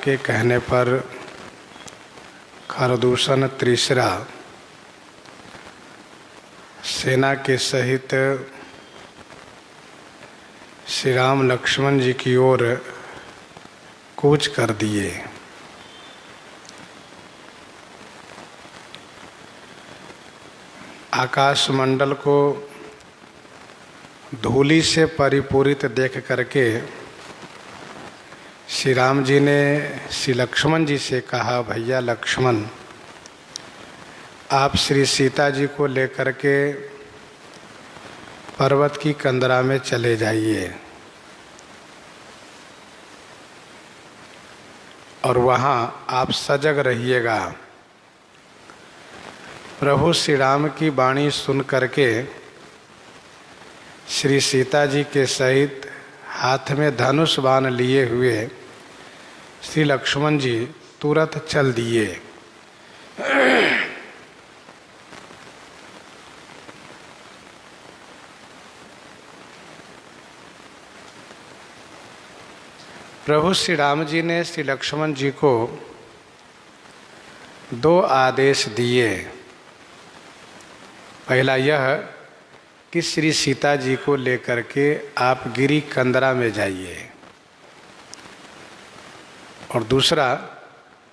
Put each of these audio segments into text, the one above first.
के कहने पर खरदूषण तीसरा सेना के सहित श्री राम लक्ष्मण जी की ओर कूच कर दिए। आकाश मंडल को धूलि से परिपूरित देख करके श्री राम जी ने श्री लक्ष्मण जी से कहा, भैया लक्ष्मण, आप श्री सीता जी को लेकर के पर्वत की कंदरा में चले जाइए और वहाँ आप सजग रहिएगा। प्रभु श्री राम की वाणी सुन करके श्री सीता जी के सहित हाथ में धनुष बाण लिए हुए श्री लक्ष्मण जी तुरंत चल दिए। प्रभु श्री राम जी ने श्री लक्ष्मण जी को दो आदेश दिए। पहला यह कि श्री सीता जी को लेकर के आप गिरी कंदरा में जाइए और दूसरा,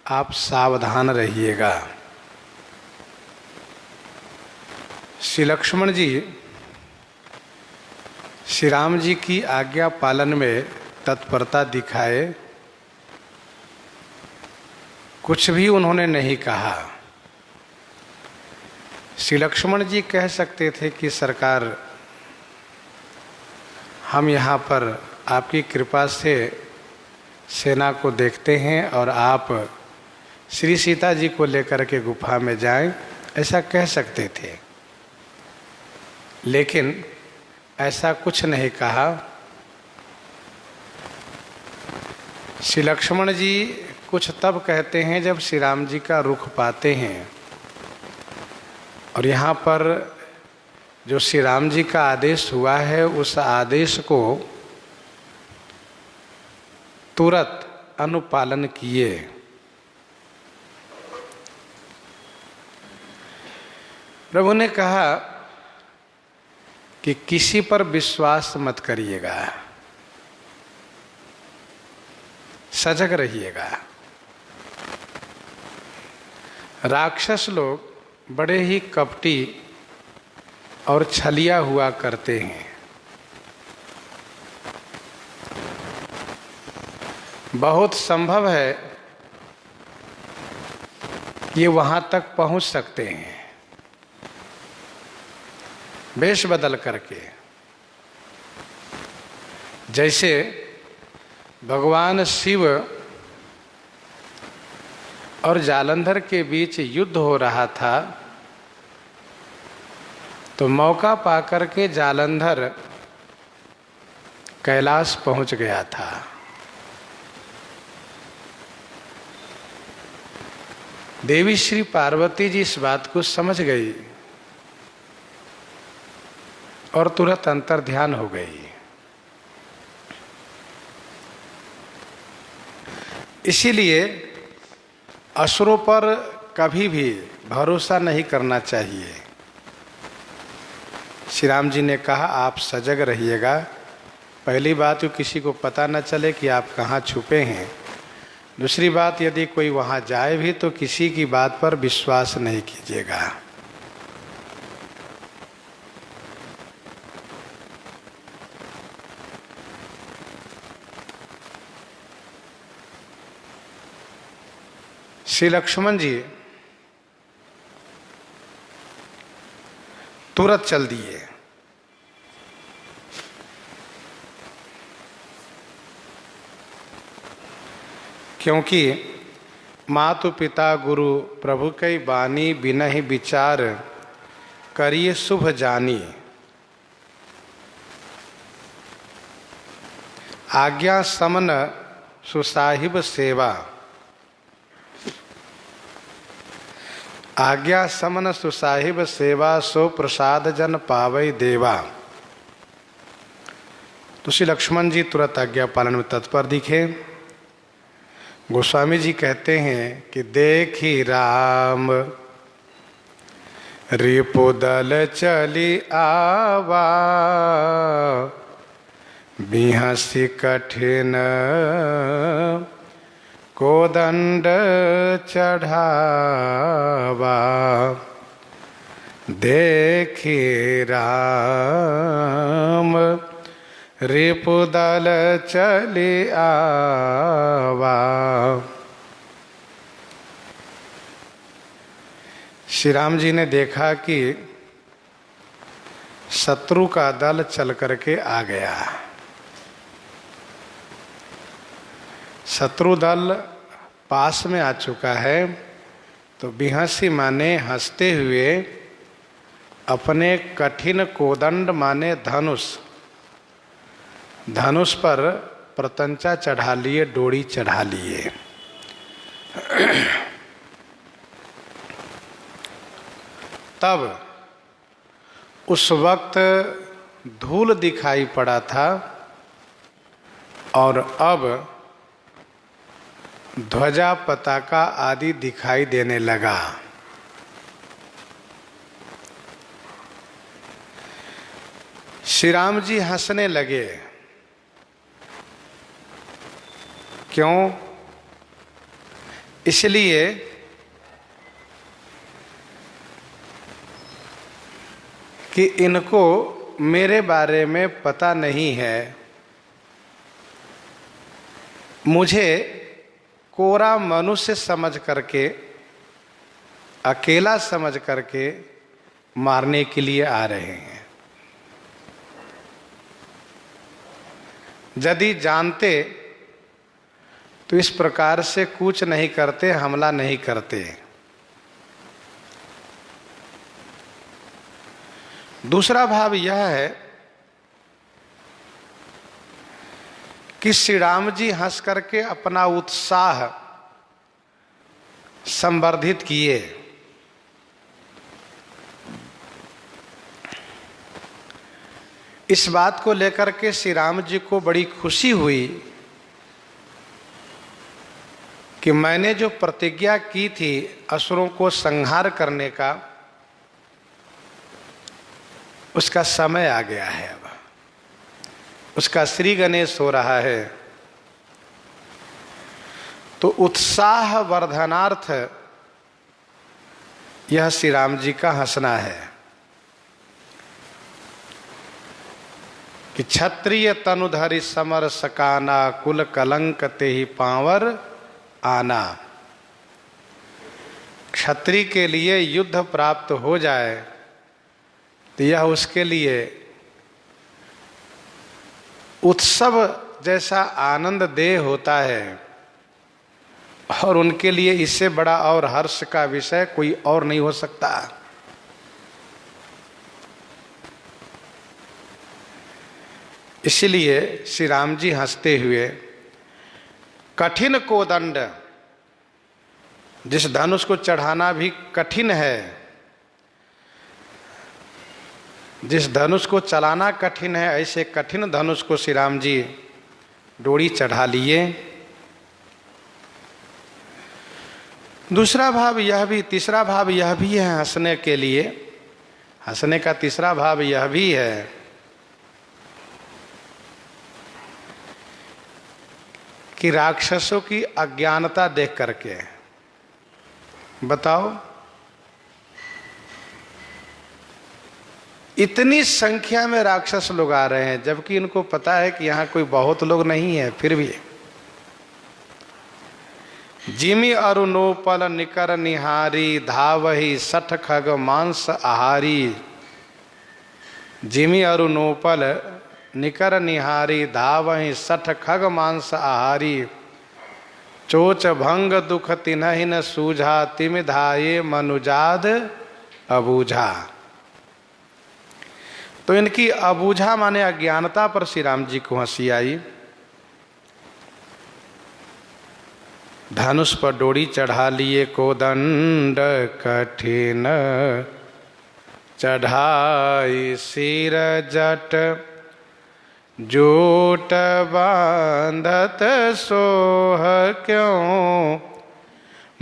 आप सावधान रहिएगा। श्री लक्ष्मण जी श्री राम जी की आज्ञा पालन में तत्परता दिखाए, कुछ भी उन्होंने नहीं कहा। श्री लक्ष्मण जी कह सकते थे कि सरकार, हम यहाँ पर आपकी कृपा से सेना को देखते हैं और आप श्री सीता जी को लेकर के गुफा में जाएं, ऐसा कह सकते थे, लेकिन ऐसा कुछ नहीं कहा। श्री लक्ष्मण जी कुछ तब कहते हैं जब श्री राम जी का रुख पाते हैं, और यहाँ पर जो श्री राम जी का आदेश हुआ है उस आदेश को तुरंत अनुपालन किए। प्रभु ने कहा कि किसी पर विश्वास मत करिएगा, सजग रहिएगा। राक्षस लोग बड़े ही कपटी और छलिया हुआ करते हैं। बहुत संभव है कि ये वहां तक पहुंच सकते हैं वेश बदल करके। जैसे भगवान शिव और जालंधर के बीच युद्ध हो रहा था, तो मौका पाकर के जालंधर कैलाश पहुंच गया था। देवी श्री पार्वती जी इस बात को समझ गई और तुरंत अंतर्ध्यान हो गई। इसीलिए असुरों पर कभी भी भरोसा नहीं करना चाहिए। श्री राम जी ने कहा, आप सजग रहिएगा। पहली बात, तो किसी को पता न चले कि आप कहाँ छुपे हैं। दूसरी बात, यदि कोई वहाँ जाए भी तो किसी की बात पर विश्वास नहीं कीजिएगा। श्री लक्ष्मण जी तुरंत चल दिए। क्योंकि मातु पिता गुरु प्रभु कई बानी, बिनहि विचार करिए शुभ जानी। आज्ञा समन सुसाहिब सेवा, आज्ञा समन सुसाहिब सेवा, सो प्रसाद जन पावई देवा। तो श्री लक्ष्मण जी तुरंत आज्ञा पालन में तत्पर दिखे। गोस्वामी जी कहते हैं कि देखी राम रिपुदल चली आवा, बिहसी कठिन कोदंड चढ़ावा। देखी राम रिपुदल चली आवा। श्री राम जी ने देखा कि शत्रु का दल चल करके आ गया। शत्रु दल पास में आ चुका है, तो बिहसी माने हंसते हुए अपने कठिन कोदंड माने धनुष, धनुष पर प्रतंचा चढ़ा लिए, डोरी चढ़ा लिए। तब उस वक्त धूल दिखाई पड़ा था और अब ध्वजा पताका आदि दिखाई देने लगा। श्री राम जी हंसने लगे। क्यों? इसलिए कि इनको मेरे बारे में पता नहीं है। मुझे कोरा मनुष्य समझ करके, अकेला समझ करके मारने के लिए आ रहे हैं। यदि जानते तो इस प्रकार से कूच नहीं करते, हमला नहीं करते। दूसरा भाव यह है कि श्री राम जी हंस करके अपना उत्साह संवर्धित किए। इस बात को लेकर के श्री राम जी को बड़ी खुशी हुई कि मैंने जो प्रतिज्ञा की थी असुरों को संहार करने का, उसका समय आ गया है। अब उसका श्री गणेश हो रहा है। तो उत्साह वर्धनार्थ यह श्री राम जी का हंसना है कि क्षत्रिय तनुधरि समर सकाना, कुल कलंक तेहि पांवर आना। क्षत्रिय के लिए युद्ध प्राप्त हो जाए तो यह उसके लिए उत्सव जैसा आनंद देह होता है, और उनके लिए इससे बड़ा और हर्ष का विषय कोई और नहीं हो सकता। इसलिए श्री राम जी हंसते हुए कठिन कोदंड, जिस धनुष को चढ़ाना भी कठिन है, जिस धनुष को चलाना कठिन है, ऐसे कठिन धनुष को श्री राम जी डोरी चढ़ा लिए। दूसरा भाव यह भी, तीसरा भाव यह भी है हंसने के लिए। हंसने का तीसरा भाव यह भी है कि राक्षसों की अज्ञानता देख करके, बताओ इतनी संख्या में राक्षस लोग आ रहे हैं, जबकि इनको पता है कि यहाँ कोई बहुत लोग नहीं है, फिर भी जिमि अरुणोपल निकर निहारी, धावहि सठ खग मांस आहारी। जिमि अरुणोपल निकर निहारी, धावहि सठ खग मांस आहारी। चोच भंग दुख तिन्हि न सूझा, तिमि धाये मनुजाद अबूझा। तो इनकी अबूझा माने अज्ञानता पर श्री राम जी को हंसी आई। धनुष पर डोरी चढ़ा लिए, कोदंड कठिन चढ़ाई सिर जट, जूट बांधत सोह क्यों,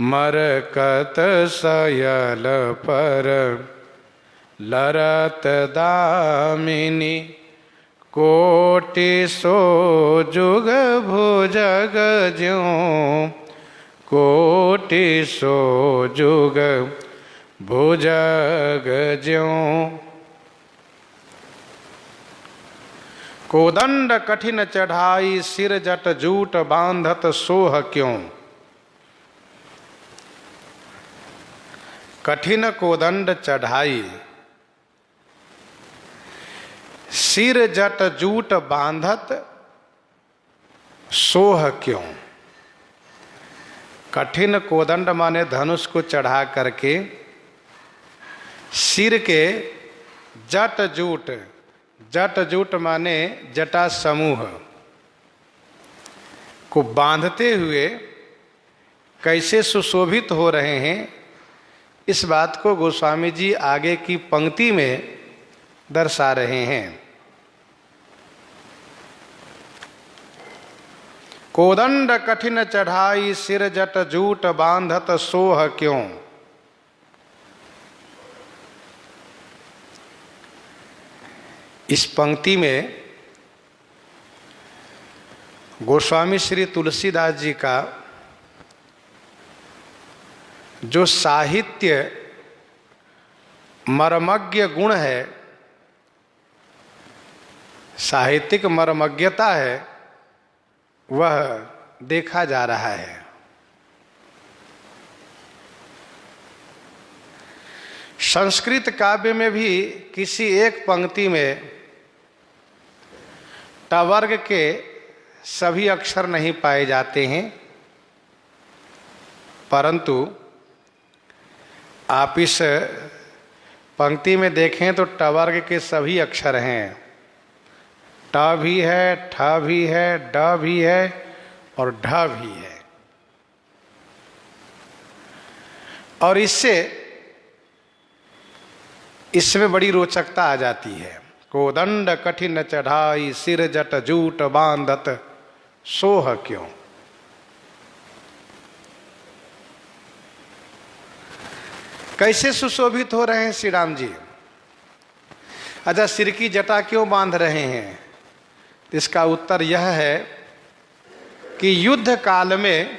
मरकत सयल पर लरत दामिनी, कोटि सो जुग भुजग ज्यों, कोटि सो जुग भुजग ज्यों। कोदंड कठिन चढ़ाई, सिर जट जूट बांधत सोह क्यों। कठिन कोदंड चढ़ाई, सिर जट जूट बांधत सोह क्यों। कठिन कोदंड माने धनुष को चढ़ा करके सिर के जट जूट, जट जूट माने जटा समूह को बांधते हुए कैसे सुशोभित हो रहे हैं, इस बात को गोस्वामी जी आगे की पंक्ति में दर्शा रहे हैं। कोदंड कठिन चढ़ाई, सिर जट जूट बांधत सोह क्यों। इस पंक्ति में गोस्वामी श्री तुलसीदास जी का जो साहित्य मर्मज्ञ गुण है, साहित्यिक मर्मज्ञता है, वह देखा जा रहा है। संस्कृत काव्य में भी किसी एक पंक्ति में टवर्ग के सभी अक्षर नहीं पाए जाते हैं, परंतु आप इस पंक्ति में देखें तो टवर्ग के सभी अक्षर हैं। ट भी है, ठ भी है, ड भी है और ढ भी है। और इसमें बड़ी रोचकता आ जाती है। कोदंड कठिन चढ़ाई, सिर जट जूट बांधत सोह क्यों। कैसे सुशोभित हो रहे हैं श्री राम जी। अच्छा, सिर की जटा क्यों बांध रहे हैं? इसका उत्तर यह है कि युद्ध काल में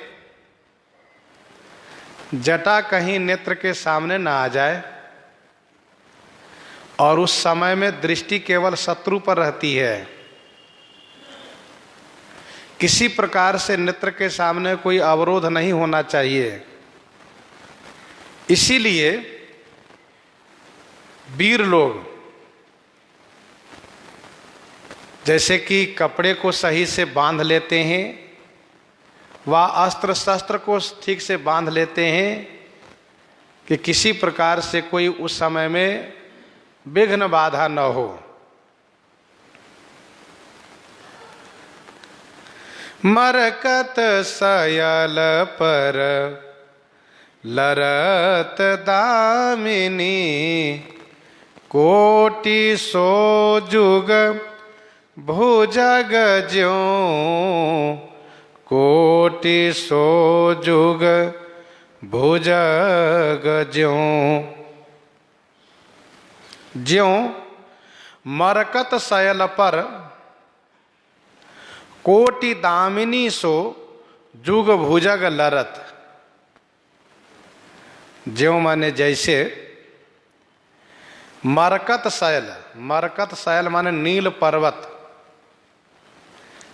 जटा कहीं नेत्र के सामने ना आ जाए, और उस समय में दृष्टि केवल शत्रु पर रहती है। किसी प्रकार से नेत्र के सामने कोई अवरोध नहीं होना चाहिए। इसीलिए वीर लोग जैसे कि कपड़े को सही से बांध लेते हैं, व अस्त्र शस्त्र को ठीक से बांध लेते हैं कि किसी प्रकार से कोई उस समय में विघ्न बाधा न हो। मरकत सयल पर लरत दामिनी, कोटि सो जुग भुजग ज्यों, कोटि सो जुग भुजग ज्यों। ज्यों मरकत सयल पर कोटि दामिनी सो जुग भुजग लरत। ज्यों माने जैसे, मरकत सयल, मरकत सयल माने नील पर्वत,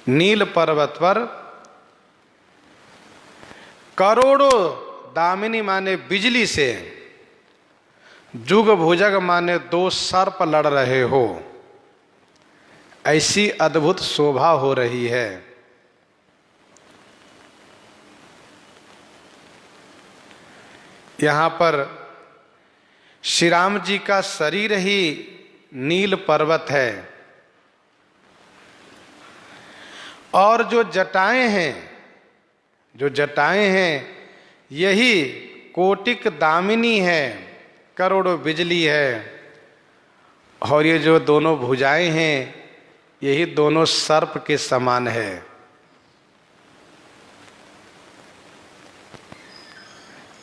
नील पर्वत पर करोड़ों दामिनी माने बिजली से, जुग भुजग माने दो सर्प लड़ रहे हो, ऐसी अद्भुत शोभा हो रही है। यहाँ पर श्री राम जी का शरीर ही नील पर्वत है, और जो जटाएं हैं, जो जटाएं हैं, यही कोटिक दामिनी है, करोड़ों बिजली है। और ये जो दोनों भुजाएं हैं, यही दोनों सर्प के समान है।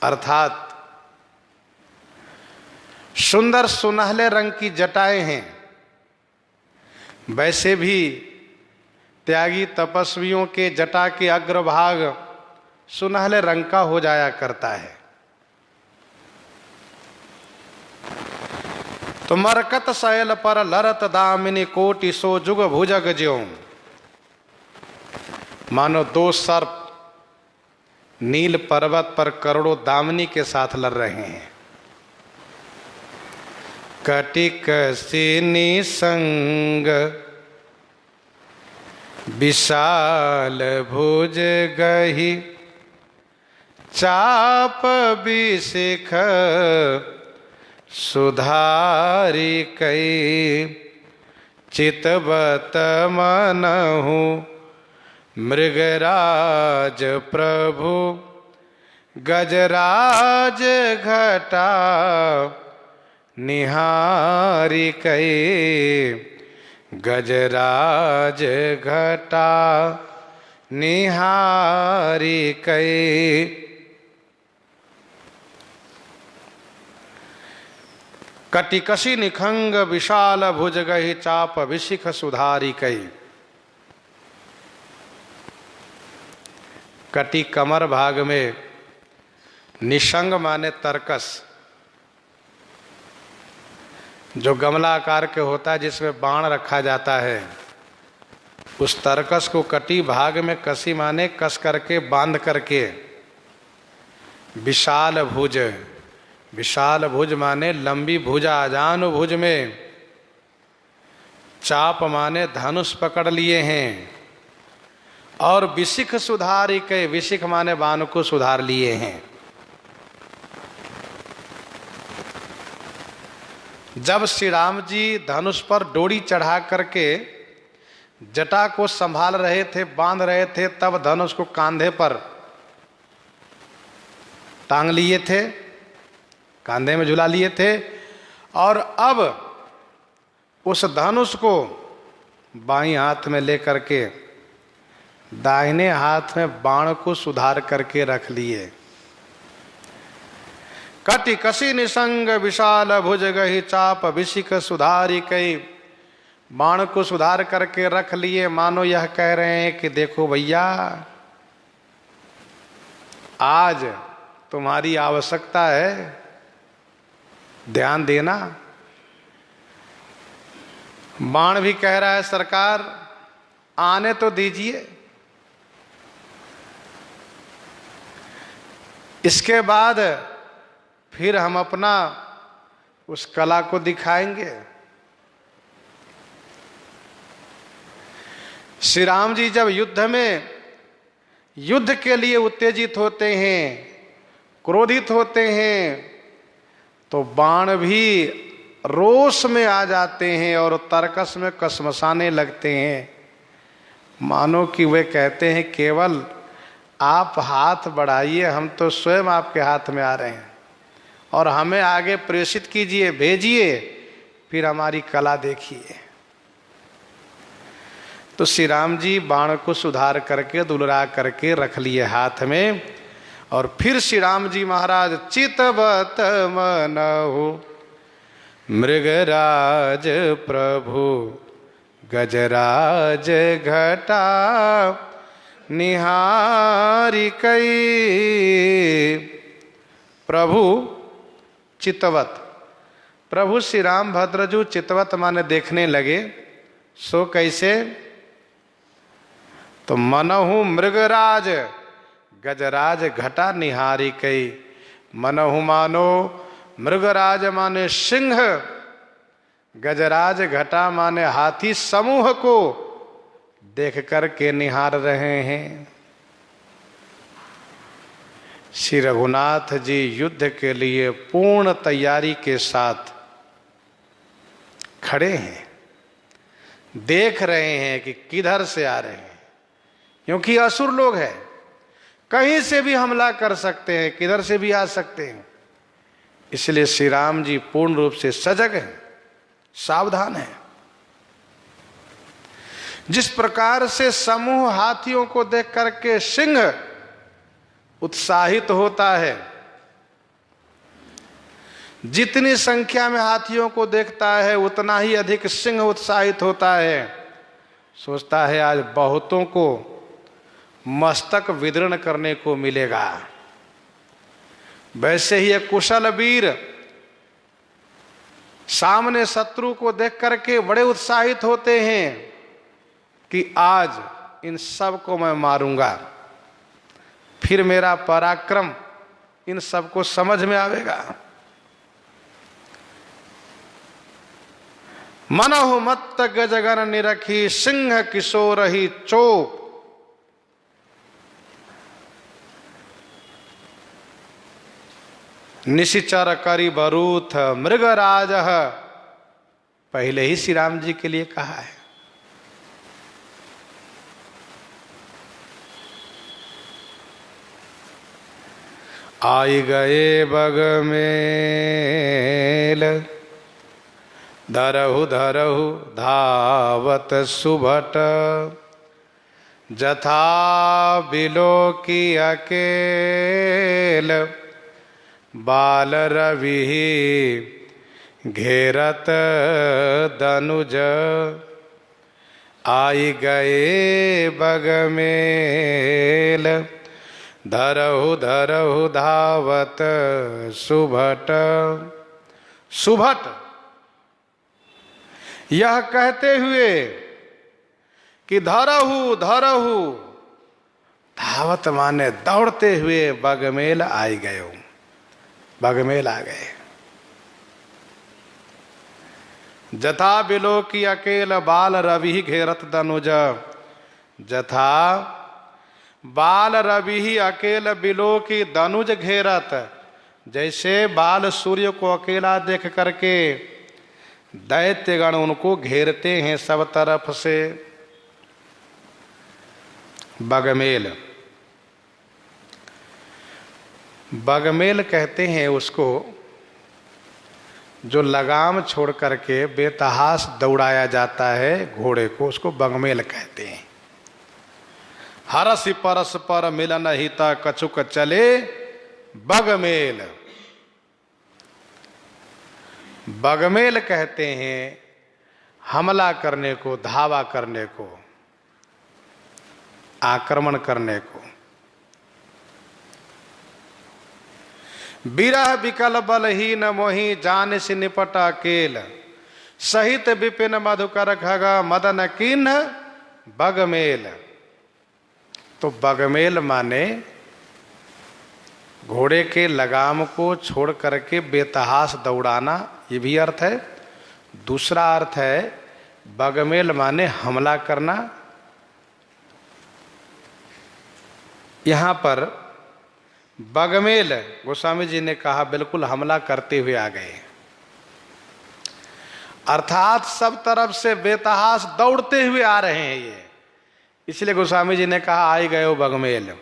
अर्थात सुंदर सुनहले रंग की जटाएं हैं, वैसे भी त्यागी तपस्वियों के जटा के अग्रभाग सुनहले रंग का हो जाया करता है। तो मरकत शैल पर लरत दामिनी कोटि सो जुग भुजग ज्यों, मानो दो सर्प नील पर्वत पर करोड़ों दामिनी के साथ लड़ रहे हैं। कटिक सिनी संग विशाल भुज गही, चाप बिशिख सुधारी कई, चितवत मनहु मृगराज प्रभु, गजराज घटा निहारी कई, गजराज घटा निहारी कई। कटिकसी निखंग विशाल भुज गही, चाप विशिख सुधारी कई। कटी कमर भाग में, निशंग माने तरकस, जो गमला आकार के होता है जिसमें बाण रखा जाता है, उस तरकस को कटी भाग में कसी माने कस करके बांध करके। विशाल भुज, विशाल भुज माने लंबी भुजा, अजानु भुज में। चाप माने धनुष पकड़ लिए हैं, और विशिख सुधारी के, विशिख माने बाण को सुधार लिए हैं। जब श्री राम जी धनुष पर डोरी चढ़ा करके जटा को संभाल रहे थे, बांध रहे थे, तब धनुष को कांधे पर टांग लिए थे, कांधे में झुला लिए थे, और अब उस धनुष को बाईं हाथ में लेकर के दाहिने हाथ में बाण को सुधार करके रख लिए। कटि कसी निसंग विशाल भुज गही, चाप विशिख सुधारी कई। बाण को सुधार करके रख लिए, मानो यह कह रहे हैं कि देखो भैया, आज तुम्हारी आवश्यकता है, ध्यान देना। बाण भी कह रहा है सरकार आने तो दीजिए, इसके बाद फिर हम अपना उस कला को दिखाएंगे। श्री राम जी जब युद्ध के लिए उत्तेजित होते हैं, क्रोधित होते हैं, तो बाण भी रोष में आ जाते हैं और तरकस में कसमसाने लगते हैं। मानो कि वे कहते हैं केवल आप हाथ बढ़ाइए, हम तो स्वयं आपके हाथ में आ रहे हैं, और हमें आगे प्रेषित कीजिए, भेजिए, फिर हमारी कला देखिए। तो श्री राम जी बाण को सुधार करके दुलरा करके रख लिए हाथ में, और फिर श्री राम जी महाराज चितवत मनहु मृगराज प्रभु, गजराज घटा निहारी कई। प्रभु चितवत, प्रभु श्री राम भद्रजू चितवत माने देखने लगे। सो कैसे? तो मनहु मृगराज, गजराज घटा निहारी कई। मनहु मानो मृगराज माने सिंह, गजराज घटा माने हाथी समूह को देख करके निहार रहे हैं। श्री रघुनाथ जी युद्ध के लिए पूर्ण तैयारी के साथ खड़े हैं, देख रहे हैं कि किधर से आ रहे हैं, क्योंकि असुर लोग हैं, कहीं से भी हमला कर सकते हैं, किधर से भी आ सकते हैं। इसलिए श्री राम जी पूर्ण रूप से सजग हैं, सावधान हैं। जिस प्रकार से समूह हाथियों को देख करके सिंह उत्साहित होता है, जितनी संख्या में हाथियों को देखता है उतना ही अधिक सिंह उत्साहित होता है, सोचता है आज बहुतों को मस्तक विदीर्ण करने को मिलेगा। वैसे ही एक कुशल वीर सामने शत्रु को देख करके बड़े उत्साहित होते हैं कि आज इन सब को मैं मारूंगा, फिर मेरा पराक्रम इन सबको समझ में आवेगा। मनहु मत्त गजगन निरखी सिंह किशोर ही चोप। निशिचर करी बरूथ मृगराज, पहले ही श्री राम जी के लिए कहा है। आई गए बग मेल धरहु धरहु धावत सुभट, जथा बिलो की अकेल बाल रवि घेरत दनुज। आई गए बग मेल धरहु धरहु धावत सुभट। सुभट यह कहते हुए कि धरहु धरहु, धावत माने दौड़ते हुए बगमेल आई गए, बगमेल आ गए। जथा बिलो की अकेल बाल रवि घेरत दनुज, जथा बाल रवि अकेल बिलो की दनुज घेरत, जैसे बाल सूर्य को अकेला देख करके दैत्यगण उनको घेरते हैं सब तरफ से। बगमेल, बगमेल कहते हैं उसको जो लगाम छोड़ करके बेतहास दौड़ाया जाता है घोड़े को, उसको बगमेल कहते हैं। हरस परस पर मिलन हिता कछुक चले बगमेल। बगमेल कहते हैं हमला करने को, धावा करने को, आक्रमण करने को। बिरह बिकल बलहीन मोहि जान से निपट अकेल, सहित विपिन मधुकर खग मदन किन्ह बगमेल। तो बगमेल माने घोड़े के लगाम को छोड़ करके बेतहास दौड़ाना, ये भी अर्थ है। दूसरा अर्थ है बगमेल माने हमला करना। यहां पर बगमेल गोस्वामी जी ने कहा बिल्कुल हमला करते हुए आ गए, अर्थात सब तरफ से बेतहास दौड़ते हुए आ रहे हैं ये, इसलिए गोस्वामी जी ने कहा आई गए हो बगमेल।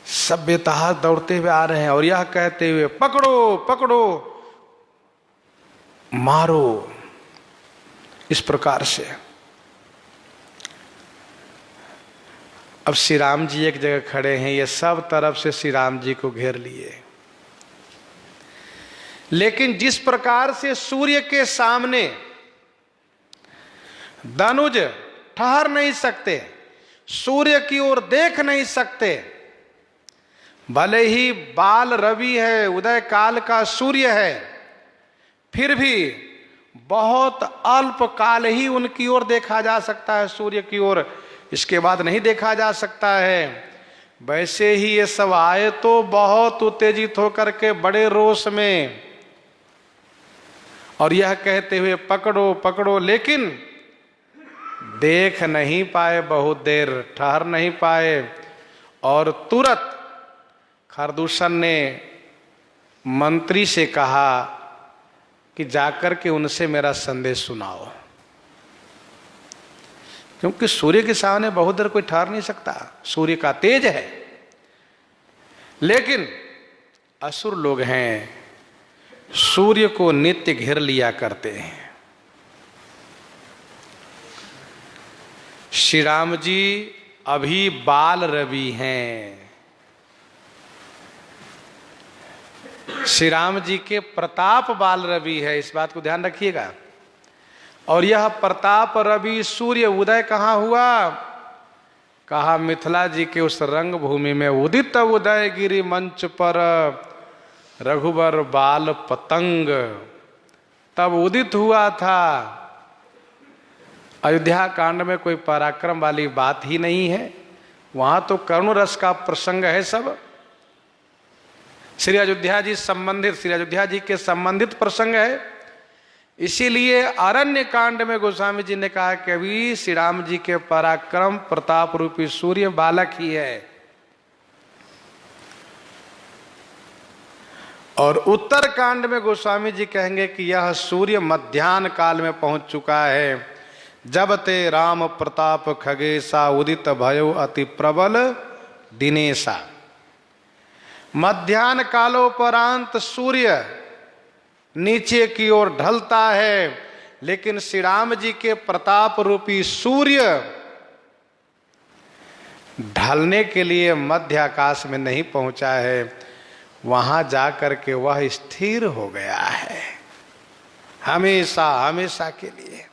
सब बेतहास दौड़ते हुए आ रहे हैं और यह कहते हुए पकड़ो पकड़ो मारो, इस प्रकार से। अब श्री राम जी एक जगह खड़े हैं, ये सब तरफ से श्री राम जी को घेर लिए, लेकिन जिस प्रकार से सूर्य के सामने धनुज ठहर नहीं सकते, सूर्य की ओर देख नहीं सकते, भले ही बाल रवि है, उदय काल का सूर्य है, फिर भी बहुत अल्प काल ही उनकी ओर देखा जा सकता है, सूर्य की ओर, इसके बाद नहीं देखा जा सकता है। वैसे ही ये सब आए तो बहुत उत्तेजित होकर के बड़े रोष में, और यह कहते हुए पकड़ो पकड़ो, लेकिन देख नहीं पाए, बहुत देर ठहर नहीं पाए। और तुरंत खरदूषण ने मंत्री से कहा कि जाकर के उनसे मेरा संदेश सुनाओ, क्योंकि सूर्य के सामने बहुत देर कोई ठहर नहीं सकता, सूर्य का तेज है। लेकिन असुर लोग हैं, सूर्य को नित्य घेर लिया करते हैं। श्री राम जी अभी बाल रवि हैं। श्री राम जी के प्रताप बाल रवि है, इस बात को ध्यान रखिएगा। और यह प्रताप रवि सूर्य उदय कहाँ हुआ? कहा मिथिला जी के उस रंग भूमि में उदित उदय गिरि मंच पर रघुबर बाल पतंग, तब उदित हुआ था। अयोध्या कांड में कोई पराक्रम वाली बात ही नहीं है, वहां तो करुण रस का प्रसंग है सब। श्री अयोध्या जी के संबंधित प्रसंग है। इसीलिए अरण्य कांड में गोस्वामी जी ने कहा कि अभी श्री राम जी के पराक्रम प्रताप रूपी सूर्य बालक ही है। और उत्तर कांड में गोस्वामी जी कहेंगे कि यह सूर्य मध्याह्न काल में पहुंच चुका है। जब ते राम प्रताप खगेशा उदित भयो अति प्रबल दिनेशा। मध्याह्न कालोपरांत सूर्य नीचे की ओर ढलता है, लेकिन श्री राम जी के प्रताप रूपी सूर्य ढलने के लिए मध्य आकाश में नहीं पहुंचा है, वहां जाकर के वह स्थिर हो गया है हमेशा हमेशा के लिए।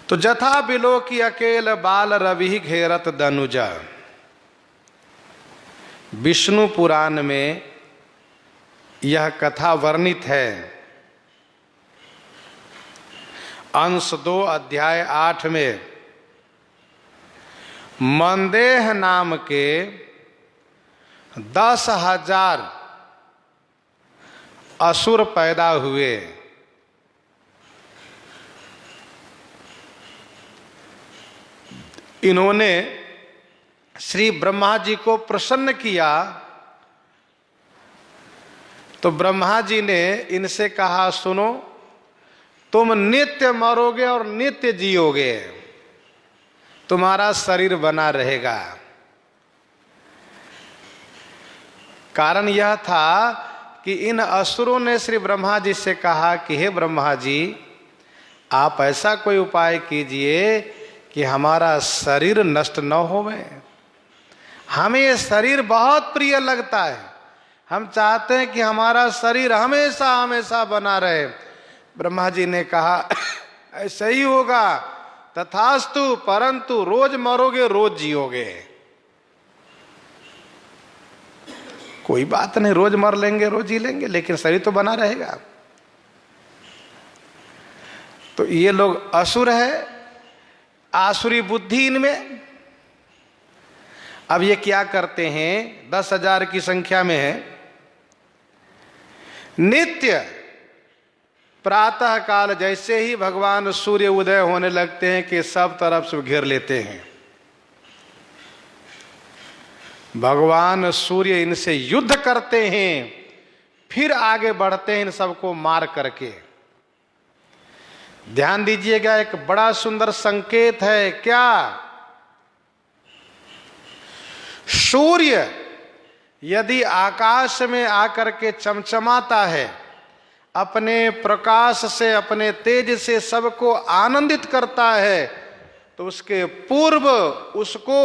तो जथा बिलो की अकेल बाल रवि घेरत दनुजा। विष्णु पुराण में यह कथा वर्णित है। अंश 2 अध्याय 8 में मंदेह नाम के 10,000 असुर पैदा हुए। इन्होंने श्री ब्रह्मा जी को प्रसन्न किया, तो ब्रह्मा जी ने इनसे कहा, सुनो, तुम नित्य मरोगे और नित्य जियोगे, तुम्हारा शरीर बना रहेगा। कारण यह था कि इन असुरों ने श्री ब्रह्मा जी से कहा कि हे ब्रह्मा जी, आप ऐसा कोई उपाय कीजिए कि हमारा शरीर नष्ट न होवे। हमें ये शरीर बहुत प्रिय लगता है, हम चाहते हैं कि हमारा शरीर हमेशा हमेशा बना रहे। ब्रह्मा जी ने कहा ऐसा ही होगा, तथास्तु, परंतु रोज मरोगे रोज जियोगे। कोई बात नहीं, रोज मर लेंगे रोज जी लेंगे, लेकिन शरीर तो बना रहेगा। तो ये लोग असुर है, आसुरी बुद्धि इनमें। अब ये क्या करते हैं, 10,000 की संख्या में है। नित्य प्रातः काल जैसे ही भगवान सूर्य उदय होने लगते हैं कि सब तरफ से घेर लेते हैं। भगवान सूर्य इनसे युद्ध करते हैं, फिर आगे बढ़ते हैं इन सबको मार करके। ध्यान दीजिएगा, एक बड़ा सुंदर संकेत है। क्या? सूर्य यदि आकाश में आकर के चमचमाता है, अपने प्रकाश से, अपने तेज से सबको आनंदित करता है, तो उसके पूर्व उसको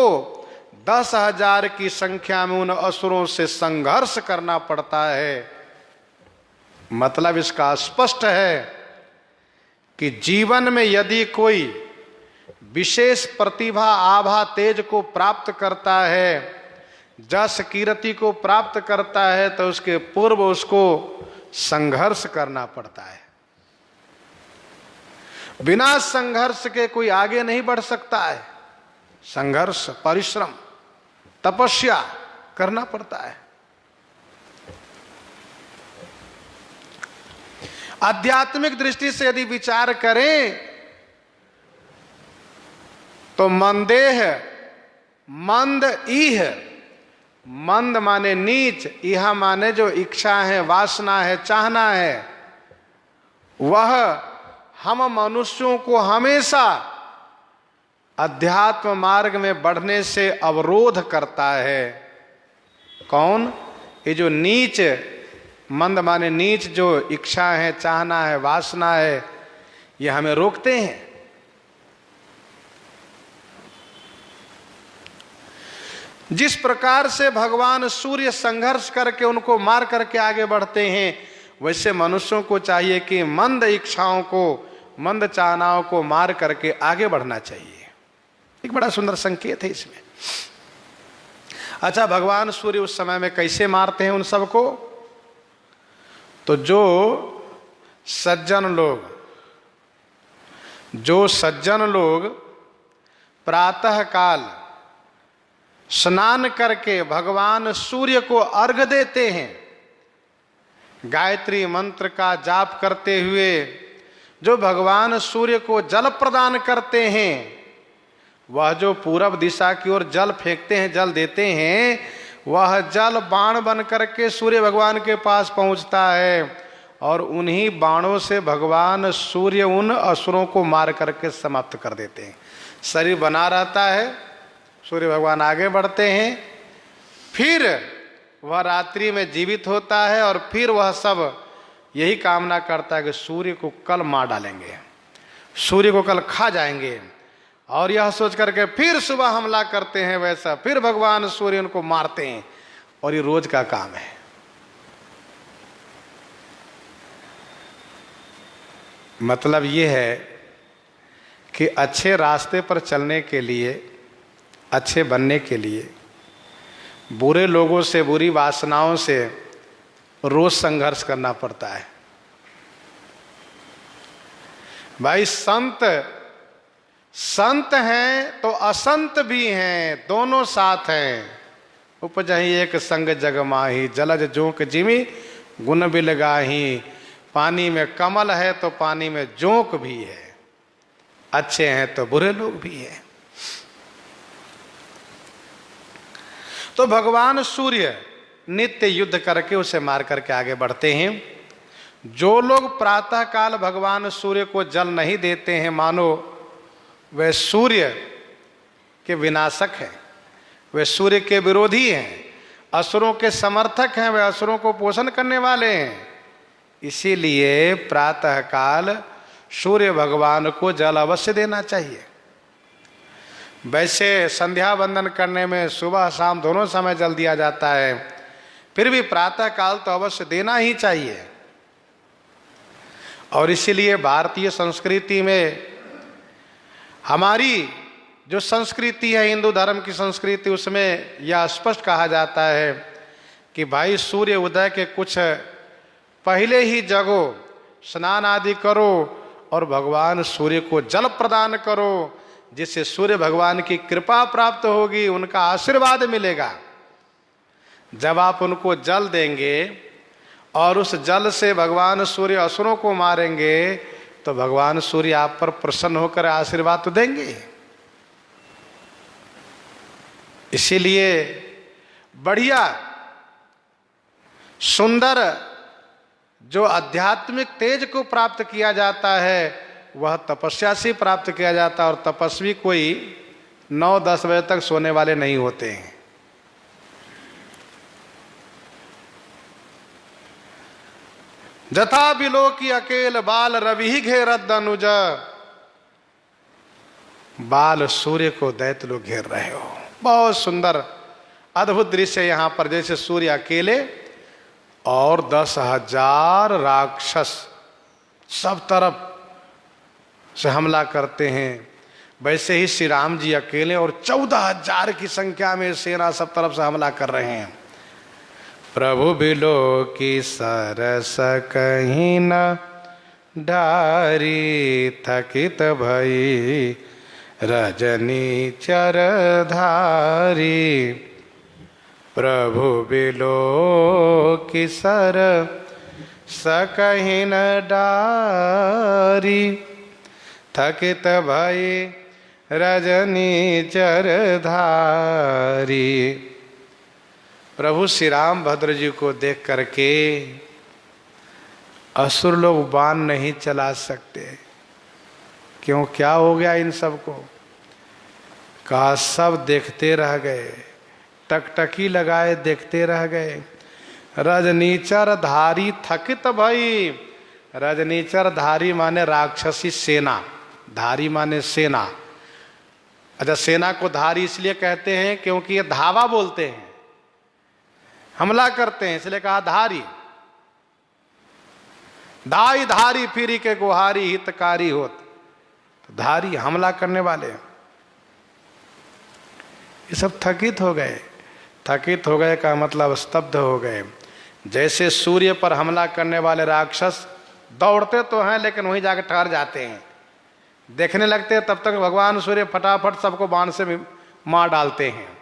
10,000 की संख्या में उन असुरों से संघर्ष करना पड़ता है। मतलब इसका स्पष्ट है कि जीवन में यदि कोई विशेष प्रतिभा, आभा, तेज को प्राप्त करता है, जस कीर्ति को प्राप्त करता है, तो उसके पूर्व उसको संघर्ष करना पड़ता है। बिना संघर्ष के कोई आगे नहीं बढ़ सकता है। संघर्ष, परिश्रम, तपस्या करना पड़ता है। आध्यात्मिक दृष्टि से यदि विचार करें तो मंदेह, मंद ईह, मंद माने नीच, इहा माने जो इच्छा है, वासना है, चाहना है, वह हम मनुष्यों को हमेशा अध्यात्म मार्ग में बढ़ने से अवरोध करता है। कौन? ये जो नीच, मंद माने नीच जो इच्छा है, चाहना है, वासना है, ये हमें रोकते हैं। जिस प्रकार से भगवान सूर्य संघर्ष करके उनको मार करके आगे बढ़ते हैं, वैसे मनुष्यों को चाहिए कि मंद इच्छाओं को, मंद चाहनाओं को मार करके आगे बढ़ना चाहिए। एक बड़ा सुंदर संकेत है इसमें। अच्छा, भगवान सूर्य उस समय में कैसे मारते हैं उन सबको? तो जो सज्जन लोग प्रातः काल स्नान करके भगवान सूर्य को अर्घ देते हैं, गायत्री मंत्र का जाप करते हुए जो भगवान सूर्य को जल प्रदान करते हैं, वह जो पूरब दिशा की ओर जल फेंकते हैं, जल देते हैं, वह जल बाण बन करके सूर्य भगवान के पास पहुंचता है और उन्हीं बाणों से भगवान सूर्य उन असुरों को मार करके समाप्त कर देते हैं। शरीर बना रहता है, सूर्य भगवान आगे बढ़ते हैं, फिर वह रात्रि में जीवित होता है और फिर वह सब यही कामना करता है कि सूर्य को कल मार डालेंगे, सूर्य को कल खा जाएंगे, और यह सोच करके फिर सुबह हमला करते हैं। वैसा फिर भगवान सूर्य उनको मारते हैं, और ये रोज का काम है। मतलब ये है कि अच्छे रास्ते पर चलने के लिए, अच्छे बनने के लिए बुरे लोगों से, बुरी वासनाओं से रोज संघर्ष करना पड़ता है। भाई संत हैं तो असंत भी हैं, दोनों साथ हैं। उपजहि एक संग जग माही, जलज जोंक जिमी गुण बिल गाही। पानी में कमल है तो पानी में जोंक भी है, अच्छे हैं तो बुरे लोग भी हैं। तो भगवान सूर्य नित्य युद्ध करके उसे मार करके आगे बढ़ते हैं। जो लोग प्रातः काल भगवान सूर्य को जल नहीं देते हैं, मानो वे सूर्य के विनाशक हैं, वे सूर्य के विरोधी हैं, असुरों के समर्थक हैं, वे असुरों को पोषण करने वाले हैं। इसीलिए प्रातः काल सूर्य भगवान को जल अवश्य देना चाहिए। वैसे संध्या वंदन करने में सुबह शाम दोनों समय जल दिया जाता है, फिर भी प्रातः काल तो अवश्य देना ही चाहिए। और इसीलिए भारतीय संस्कृति में, हमारी जो संस्कृति है हिंदू धर्म की संस्कृति, उसमें यह स्पष्ट कहा जाता है कि भाई सूर्य उदय के कुछ पहले ही जगो, स्नान आदि करो और भगवान सूर्य को जल प्रदान करो, जिससे सूर्य भगवान की कृपा प्राप्त होगी, उनका आशीर्वाद मिलेगा। जब आप उनको जल देंगे और उस जल से भगवान सूर्य असुरों को मारेंगे, तो भगवान सूर्य आप पर प्रसन्न होकर आशीर्वाद तो देंगे। इसीलिए बढ़िया सुंदर जो आध्यात्मिक तेज को प्राप्त किया जाता है, वह तपस्या से प्राप्त किया जाता है। और तपस्वी कोई 9-10 बजे तक सोने वाले नहीं होते हैं। जथा बिलो की अकेल बाल रवि घेरत अनुज, बाल सूर्य को दैत्य लोग घेर रहे हो। बहुत सुंदर अद्भुत दृश्य यहाँ पर, जैसे सूर्य अकेले और 10,000 राक्षस सब तरफ से हमला करते हैं, वैसे ही श्री राम जी अकेले और 14,000 की संख्या में सेना सब तरफ से हमला कर रहे हैं। प्रभु बिलो की सरस कहीं न डारी, थकित भई रजनी चरधारी। प्रभु बिलो की सरस कहीं न डारी, थकित भई रजनी चरधारी। प्रभु श्री राम भद्र जी को देख करके असुर लोग बाण नहीं चला सकते। क्यों, क्या हो गया इन सबको? कहा सब देखते रह गए, टकटकी लगाए देखते रह गए। रजनीचर धारी थकित भई। रजनीचर धारी माने राक्षसी सेना, धारी माने सेना। अच्छा, सेना को धारी इसलिए कहते हैं क्योंकि ये धावा बोलते हैं, हमला करते हैं, इसलिए कहा धारी। धाई धारी फिरी के गुहारी हितकारी होत, तो धारी हमला करने वाले। ये सब थकित हो गए। थकित हो गए का मतलब स्तब्ध हो गए। जैसे सूर्य पर हमला करने वाले राक्षस दौड़ते तो हैं लेकिन वहीं जाके ठहर जाते हैं, देखने लगते हैं, तब तक भगवान सूर्य फटाफट सबको बाण से मार डालते हैं।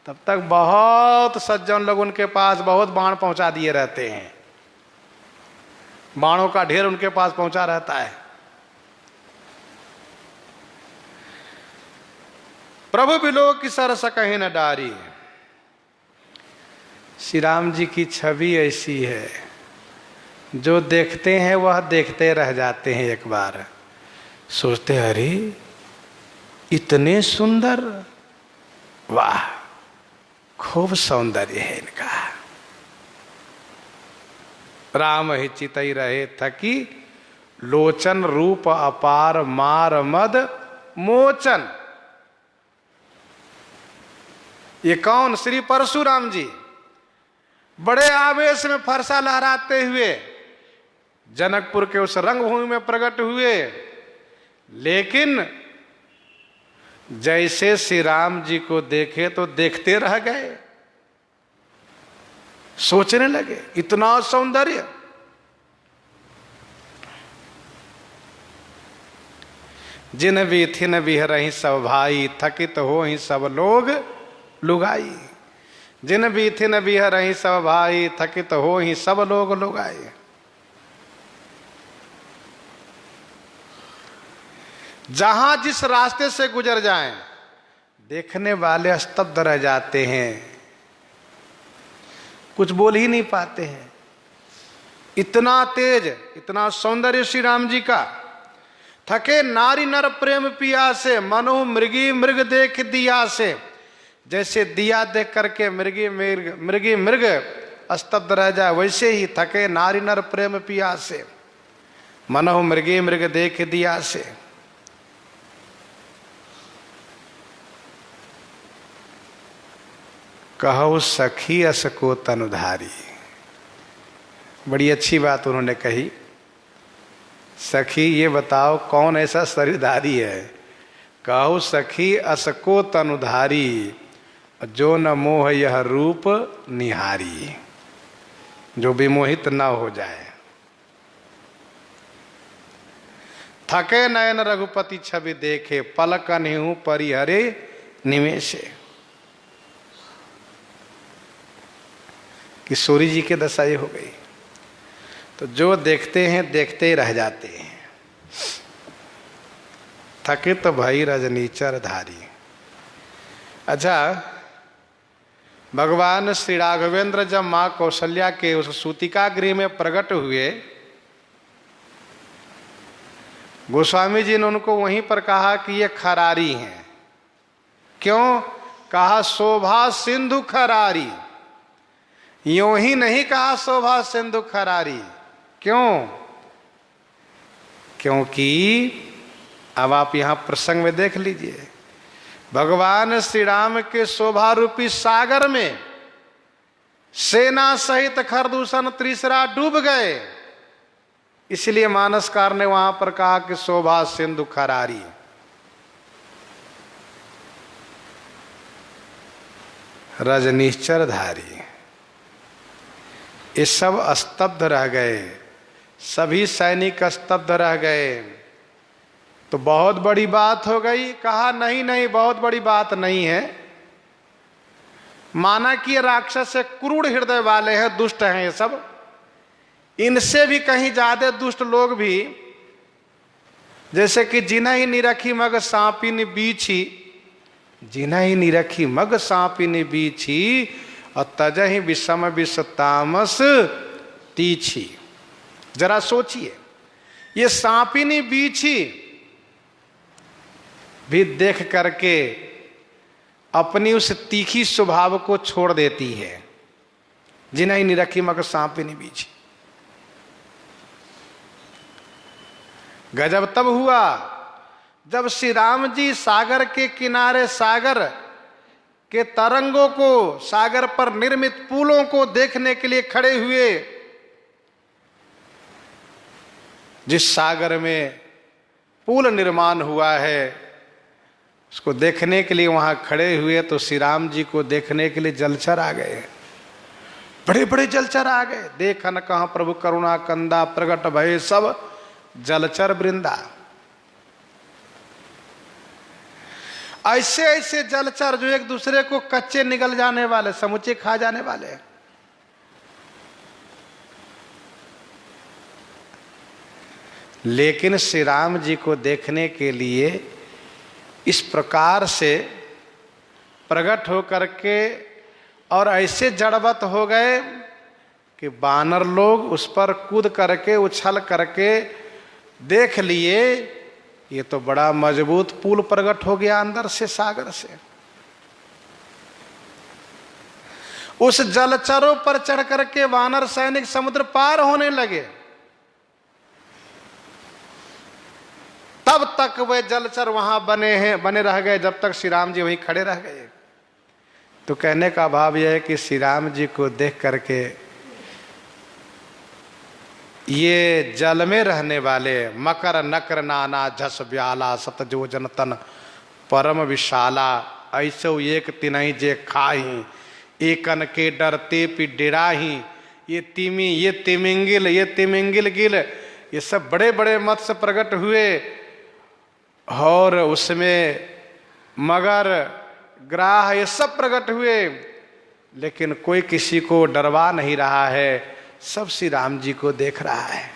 तब तक बहुत सज्जन लोग उनके पास बहुत बाण पहुंचा दिए रहते हैं, बाणों का ढेर उनके पास पहुंचा रहता है। प्रभु बिलो की सरस कहीं न डारी। श्री राम जी की छवि ऐसी है, जो देखते हैं वह देखते रह जाते हैं। एक बार सोचते अरे इतने सुंदर, वाह खूब सौंदर्य है इनका। राम ही चितई रहे थकी, लोचन रूप अपार मार मद मोचन। ये कौन? श्री परशुराम जी बड़े आवेश में फरसा लहराते हुए जनकपुर के उस रंगभूमि में प्रकट हुए। लेकिन जैसे श्री राम जी को देखे तो देखते रह गए, सोचने लगे इतना सौंदर्य। जिन बीथिन बिहरही सब भाई, थकित हो ही सब लोग लुगाई। जिन बीथिन बिहरही सब भाई, थकित हो ही सब लोग लुगाई। जहां जिस रास्ते से गुजर जाएं, देखने वाले स्तब्ध रह जाते हैं, कुछ बोल ही नहीं पाते हैं। इतना तेज, इतना सौंदर्य श्री राम जी का। थके नारी नर प्रेम पिया से, मनु मृगी मृग देख दिया से। जैसे दिया देख करके मृगी मृग स्तब्ध रह जाए, वैसे ही थके नारी नर प्रेम पिया से, मनु मृगी मृग देख दिया से। कहो सखी अस को तनुधारी। बड़ी अच्छी बात उन्होंने कही। सखी ये बताओ कौन ऐसा शरीरधारी है? कहो सखी अस को तनुधारी, जो न मोह यह रूप निहारी। जो विमोहित न हो जाए। थके नयन रघुपति छवि देखे, पलक अनहिं परिहरे निमेषे। किशोरी जी के दशा ये हो गई। तो जो देखते हैं देखते ही रह जाते हैं। थकित भई रजनीचर धारी। अच्छा, भगवान श्री राघवेंद्र जब माँ कौशल्या के उस सूतिका गृह में प्रकट हुए, गोस्वामी जी ने उनको वहीं पर कहा कि ये खरारी हैं। क्यों? कहा शोभा सिंधु खरारी। यूं ही नहीं कहा शोभा सिंधु खरारी। क्यों? क्योंकि अब आप यहां प्रसंग में देख लीजिए, भगवान श्री राम के शोभा रूपी सागर में सेना सहित खरदूषण तीसरा डूब गए। इसलिए मानसकार ने वहां पर कहा कि शोभा सिंधु खरारी। रजनीश्चर धारी। ये सब स्तब्ध रह गए, सभी सैनिक स्तब्ध रह गए। तो बहुत बड़ी बात हो गई। कहा नहीं नहीं, बहुत बड़ी बात नहीं है। माना कि ये राक्षस से क्रूर हृदय वाले हैं, दुष्ट हैं ये सब। इनसे भी कहीं ज्यादा दुष्ट लोग भी, जैसे कि जिना ही निरखी मग सांपिन बीछी, जिना ही निरखी मग सांपिन बीछी, और तजहि विषम विष तामस तीछी। जरा सोचिए, ये सांपिनी बीछी भी देख करके अपनी उस तीखी स्वभाव को छोड़ देती है। जिन्हें निरखी मगर सांप भी नहीं बीजी। गजब तब हुआ जब श्री राम जी सागर के किनारे सागर के तरंगों को, सागर पर निर्मित पुलों को देखने के लिए खड़े हुए। जिस सागर में पुल निर्माण हुआ है उसको देखने के लिए वहां खड़े हुए तो श्री राम जी को देखने के लिए जलचर आ गए। बड़े बड़े जलचर आ गए। देखन कहाँ प्रभु करुणा कंदा प्रगट भय सब जलचर वृंदा। ऐसे ऐसे जलचर जो एक दूसरे को कच्चे निगल जाने वाले, समूचे खा जाने वाले। लेकिन श्री राम जी को देखने के लिए इस प्रकार से प्रकट होकर के और ऐसे जड़वत हो गए कि बानर लोग उस पर कूद करके उछल करके देख लिए ये तो बड़ा मजबूत पुल प्रकट हो गया अंदर से, सागर से। उस जलचरों पर चढ़ करके वानर सैनिक समुद्र पार होने लगे। तब तक वे जलचर वहां बने रह गए जब तक श्री राम जी वहीं खड़े रह गए। तो कहने का भाव यह है कि श्री राम जी को देख करके ये जल में रहने वाले मकर नकर नाना झस ब्याला सतजोजन तन परम विशाला ऐसो एक तिनहि जे खाही एकन के डरते पी डेराही। ये तिमी, ये तिमिंगिल, ये तिमिंगिल गिल, ये सब बड़े बड़े मत्स्य प्रकट हुए और उसमें मगर ग्राह ये सब प्रकट हुए। लेकिन कोई किसी को डरवा नहीं रहा है, सब श्री राम जी को देख रहा है।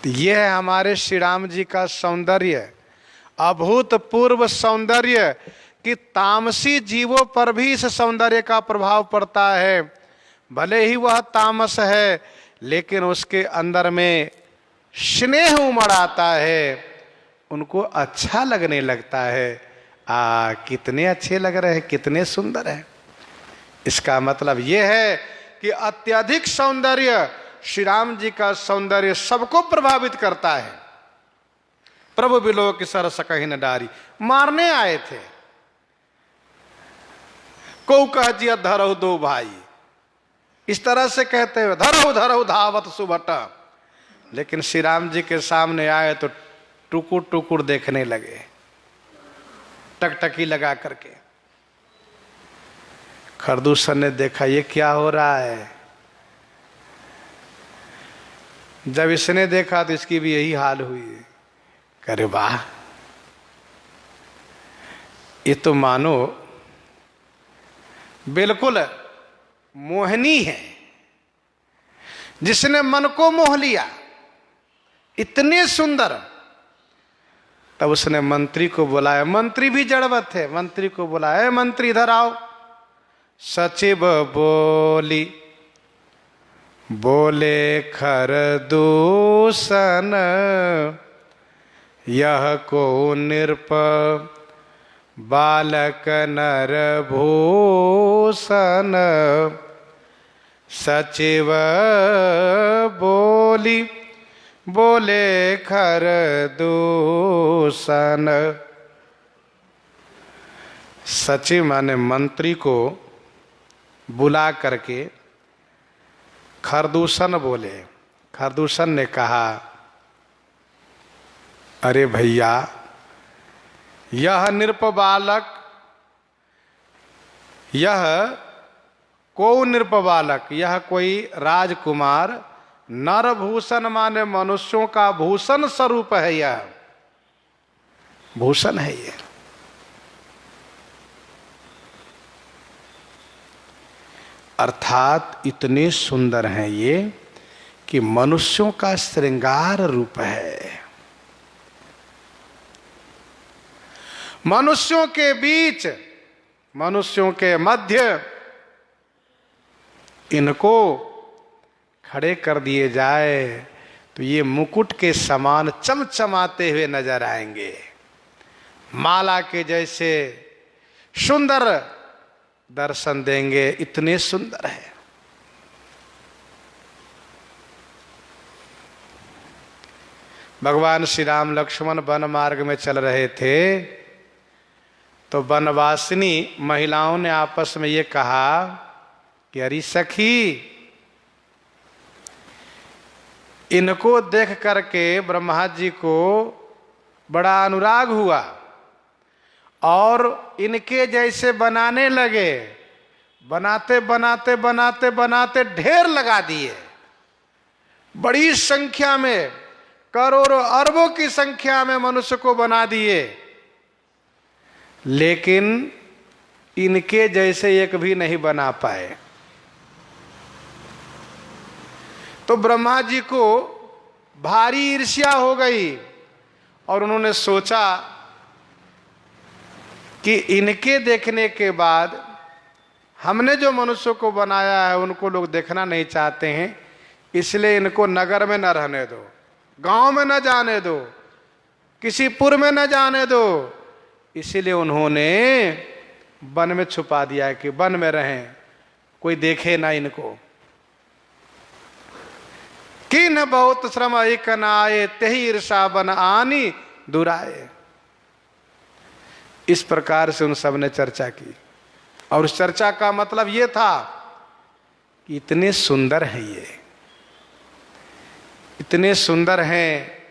तो यह है हमारे श्री राम जी का सौंदर्य, अभूतपूर्व सौंदर्य कि तामसी जीवों पर भी इस सौंदर्य का प्रभाव पड़ता है। भले ही वह तामस है लेकिन उसके अंदर में स्नेह उमड़ आता है, उनको अच्छा लगने लगता है। कितने अच्छे लग रहे हैं, कितने सुंदर है। इसका मतलब यह है कि अत्यधिक सौंदर्य, श्री राम जी का सौंदर्य सबको प्रभावित करता है। प्रभु बिलो की सर सकहि न डारी, मारने आए थे। को कह जिया धरहु दो भाई, इस तरह से कहते हुए धरहु धरहु धावत सुबट। लेकिन श्री राम जी के सामने आए तो टुकुर टुकुर देखने लगे, टकटकी लगा करके। खरदूषण ने देखा ये क्या हो रहा है। जब इसने देखा तो इसकी भी यही हाल हुई। अरे वाह, ये तो मानो बिल्कुल मोहनी है, जिसने मन को मोह लिया, इतने सुंदर। तब उसने मंत्री को बुलाया। मंत्री भी जड़वत है। मंत्री को बुलाया, मंत्री इधर आओ। सचिव बोली, बोले खरदूषण यह को नृप बालक नर भूषण। सचिव बोली, बोले खरदूषण। सचिव माने मंत्री को बुला करके खरदूषण बोले। खरदूषण ने कहा, अरे भैया, यह नृप बालक, यह को नृप बालक, यह कोई राजकुमार नरभूषण माने मनुष्यों का भूषण स्वरूप है। यह भूषण है। ये अर्थात इतने सुंदर हैं ये कि मनुष्यों का श्रृंगार रूप है। मनुष्यों के बीच, मनुष्यों के मध्य इनको खड़े कर दिए जाए तो ये मुकुट के समान चमचमाते हुए नजर आएंगे। माला के जैसे सुंदर दर्शन देंगे, इतने सुंदर है। भगवान श्री राम लक्ष्मण वन मार्ग में चल रहे थे तो वनवासिनी महिलाओं ने आपस में ये कहा कि अरे सखी, इनको देख करके ब्रह्मा जी को बड़ा अनुराग हुआ और इनके जैसे बनाने लगे। बनाते बनाते बनाते बनाते ढेर लगा दिए, बड़ी संख्या में, करोड़ों अरबों की संख्या में मनुष्य को बना दिए, लेकिन इनके जैसे एक भी नहीं बना पाए। तो ब्रह्मा जी को भारी ईर्ष्या हो गई और उन्होंने सोचा कि इनके देखने के बाद हमने जो मनुष्यों को बनाया है उनको लोग देखना नहीं चाहते हैं, इसलिए इनको नगर में न रहने दो, गांव में न जाने दो, किसी पुर में न जाने दो। इसीलिए उन्होंने वन में छुपा दिया कि वन में रहें, कोई देखे ना इनको। कि न बहुत श्रम एक न आए, तेही ईर्षा बन आनी दुराए। इस प्रकार से उन सब ने चर्चा की और उस चर्चा का मतलब ये था कि इतने सुंदर हैं ये, इतने सुंदर हैं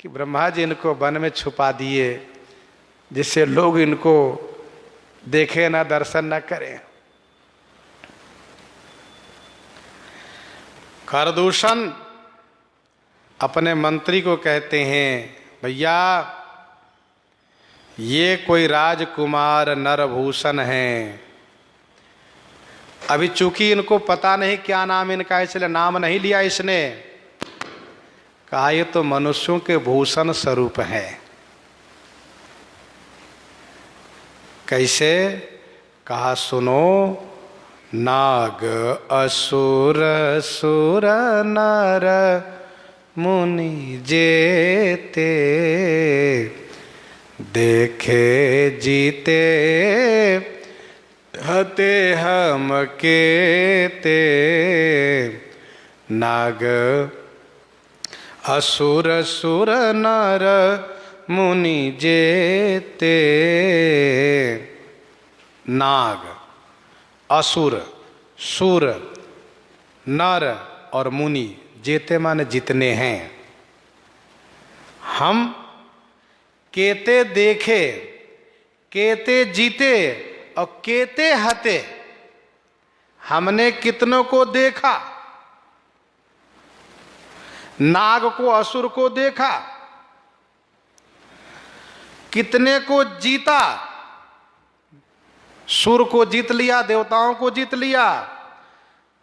कि ब्रह्मा जी इनको वन में छुपा दिए जिससे लोग इनको देखे ना, दर्शन ना करें। खरदूषण अपने मंत्री को कहते हैं, भैया ये कोई राजकुमार नरभूषण हैं, अभी चूंकि इनको पता नहीं क्या नाम इनका, इसलिए नाम नहीं लिया इसने। कहा ये तो मनुष्यों के भूषण स्वरूप है। कैसे? कहा सुनो, नाग असुर सुर नर मुनि जेते, देखे जीते हते हम केते। नाग असुर सुर नर मुनि जेते। नाग, असुर, सुर, नर और मुनि, जेते माने जितने हैं। हम केते देखे, केते जीते और केते हते, हमने कितनों को देखा। नाग को, असुर को देखा, कितने को जीता, सुर को जीत लिया, देवताओं को जीत लिया,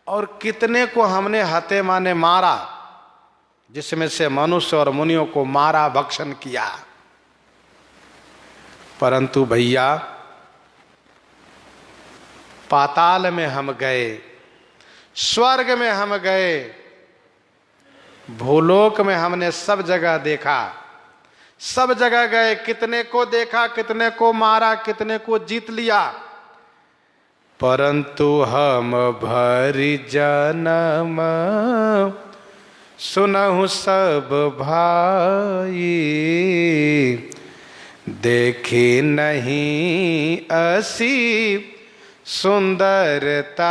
और कितने को हमने हते माने मारा, जिसमें से मनुष्य और मुनियों को मारा, भक्षण किया। परंतु भैया पाताल में हम गए, स्वर्ग में हम गए, भूलोक में हमने सब जगह देखा, सब जगह गए, कितने को देखा, कितने को मारा, कितने को जीत लिया। परंतु हम भरी जन्म सुनहु सब भाई, देखी नहीं असी सुंदरताई।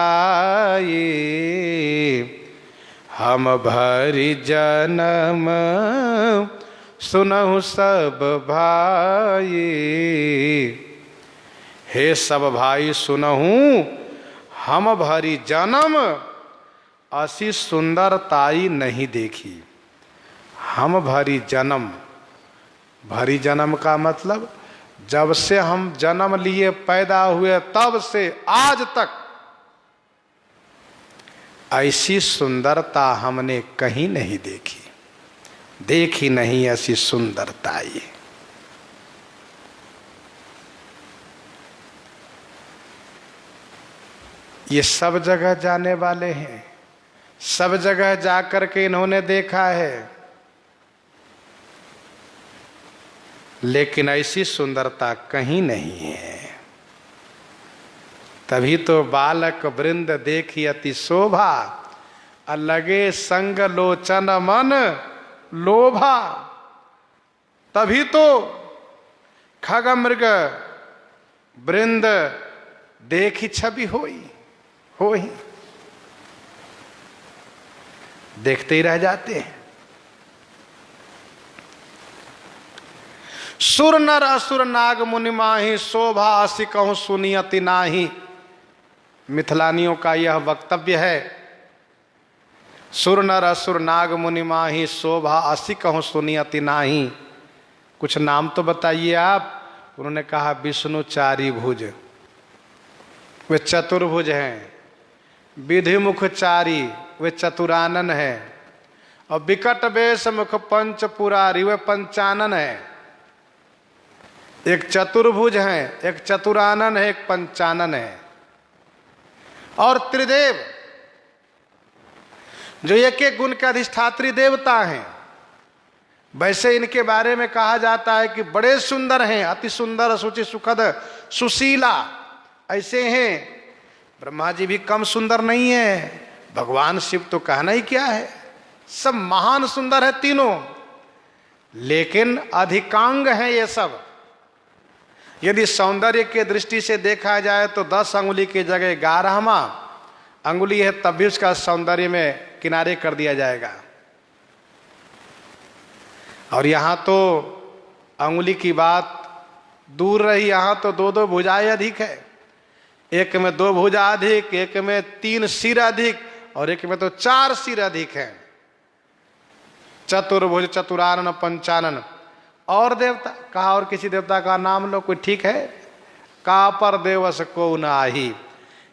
हम भरी जन्म सुनहु सब भाई, हे सब भाई सुनहु हम भरी जन्म असी सुंदरताई नहीं देखी। हम भरी जन्म, भरी जन्म का मतलब जब से हम जन्म लिए, पैदा हुए, तब से आज तक ऐसी सुंदरता हमने कहीं नहीं देखी, देखी नहीं ऐसी सुंदरता। ये सब जगह जाने वाले हैं, सब जगह जाकर के इन्होंने देखा है, लेकिन ऐसी सुंदरता कहीं नहीं है। तभी तो बालक वृंद देखी अति शोभा, अलगे संग लोचन मन लोभा। तभी तो खग मृग वृंद देखी छवि होई, देखते ही रह जाते हैं। सुर नर असुर नाग मुनि माही, शोभा असी कहूं सुनी अति नाही। मिथिलानियों का यह वक्तव्य है। सुर नर असुर नाग मुनि माही, शोभा असी कहूं सुनी अति नाही। कुछ नाम तो बताइए आप। उन्होंने कहा विष्णु चारि भुज, वे चतुर्भुज हैं। विधि मुख चारि, वे चतुरानन है। और विकट वेश मुख पंच पुरारी, वे पंचानन है। एक चतुर्भुज है, एक चतुरानन है, एक पंचानन है। और त्रिदेव, जो एक एक गुण के अधिष्ठात्री देवता हैं। वैसे इनके बारे में कहा जाता है कि बड़े सुंदर हैं, अति सुंदर सुचि सुखद सुशीला, ऐसे हैं। ब्रह्मा जी भी कम सुंदर नहीं है, भगवान शिव तो कहना ही क्या है, सब महान सुंदर है तीनों। लेकिन अधिकांग हैं ये सब। यदि सौंदर्य के दृष्टि से देखा जाए तो 10 अंगुली की जगह 11वां अंगुली है, तब भी उसका सौंदर्य में किनारे कर दिया जाएगा। और यहाँ तो अंगुली की बात दूर रही, यहाँ तो 2-2 भुजाएं अधिक है। एक में 2 भुजा अधिक, एक में 3 सिर अधिक, और एक में तो 4 सिर अधिक है। चतुर्भुज चतुरानन पंचानन। और देवता कहा, और किसी देवता का नाम लो, कोई ठीक है? का पर देवस को नाही,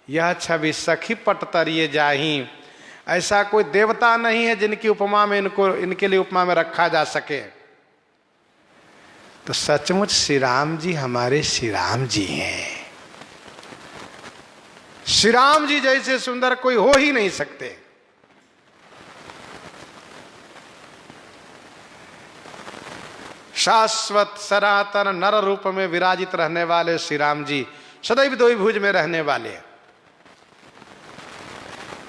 यह छवि सखी पट तरिए जाही। ऐसा कोई देवता नहीं है जिनकी उपमा में इनके लिए उपमा में रखा जा सके। तो सचमुच श्री राम जी हमारे श्री राम जी हैं। श्री राम जी जैसे सुंदर कोई हो ही नहीं सकते। शाश्वत सनातन नर रूप में विराजित रहने वाले श्री राम जी, सदैव 2 भुज में रहने वाले।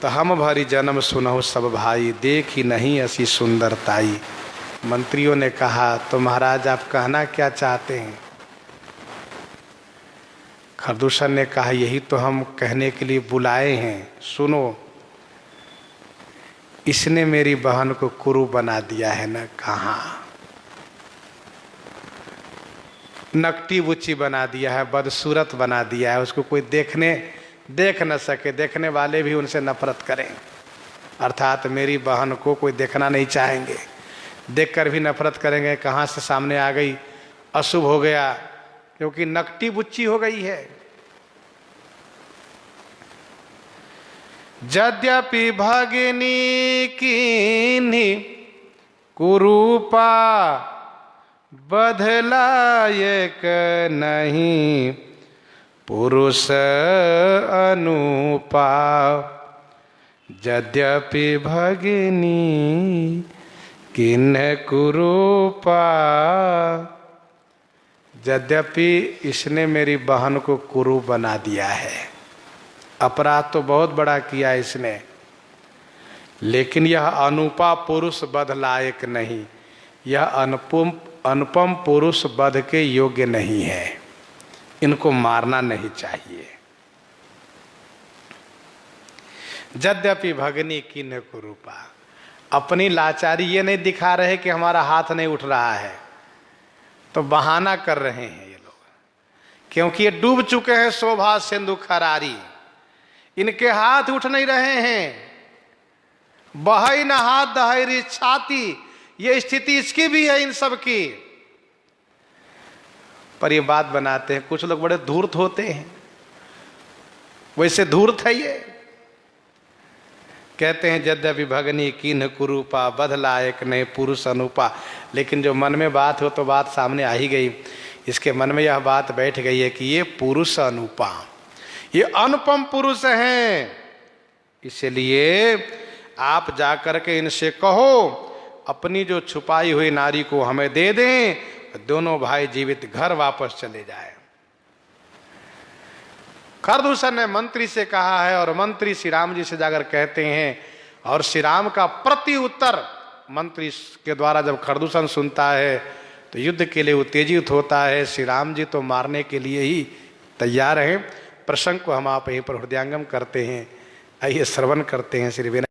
तो हम भरी जन्म सुनहु सब भाई, देखी नहीं ऐसी सुंदरताई। मंत्रियों ने कहा, तो महाराज आप कहना क्या चाहते हैं? खरदूषण ने कहा, यही तो हम कहने के लिए बुलाए हैं। सुनो, इसने मेरी बहन को कुरु बना दिया है ना। कहाँ? नकटी बुच्ची बना दिया है, बदसूरत बना दिया है। उसको कोई देख न सके, देखने वाले भी उनसे नफरत करें। अर्थात मेरी बहन को कोई देखना नहीं चाहेंगे, देखकर भी नफरत करेंगे। कहाँ से सामने आ गई, अशुभ हो गया, क्योंकि नकटी बुच्ची हो गई है। यद्यपि भगिनी कीन्ही कुरूपा, बदलायक नहीं पुरुष अनुपा। यद्यपि भगिनी किन्ह कुरूपा, यद्यपि इसने मेरी बहन को कुरु बना दिया है। अपराध तो बहुत बड़ा किया इसने, लेकिन यह अनुपा पुरुष वध लायक नहीं, यह अनुपम पुरुष वध के योग्य नहीं है। इनको मारना नहीं चाहिए। यद्यपि भगनी किन्ह कुरूपा, अपनी लाचारी ये नहीं दिखा रहे कि हमारा हाथ नहीं उठ रहा है, तो बहाना कर रहे हैं ये लोग, क्योंकि ये डूब चुके हैं शोभा सिंधु खरारी। इनके हाथ उठ नहीं रहे हैं। बहई न हाथ दहरी छाती, ये स्थिति इसकी भी है, इन सब की। पर ये बात बनाते हैं, कुछ लोग बड़े धूर्त होते हैं, वैसे धूर्त है ये। कहते हैं यद्यपि भगनी किन्ह कुरूपा, बध लायक नहीं पुरुष अनुपा। लेकिन जो मन में बात हो तो बात सामने आ ही गई। इसके मन में यह बात बैठ गई है कि ये पुरुष अनुपा, ये अनुपम पुरुष हैं। इसलिए आप जाकर के इनसे कहो अपनी जो छुपाई हुई नारी को हमें दे दें, दोनों भाई जीवित घर वापस चले जाए। खरदूषण ने मंत्री से कहा है और मंत्री श्री राम जी से जाकर कहते हैं, और श्री राम का प्रति उत्तर मंत्री के द्वारा जब खरदूषण सुनता है तो युद्ध के लिए उत्तेजित होता है। श्री राम जी तो मारने के लिए ही तैयार हैं। प्रसंग को हम आप यहीं पर हृदयंगम करते हैं। आइए श्रवण करते हैं श्री विनय।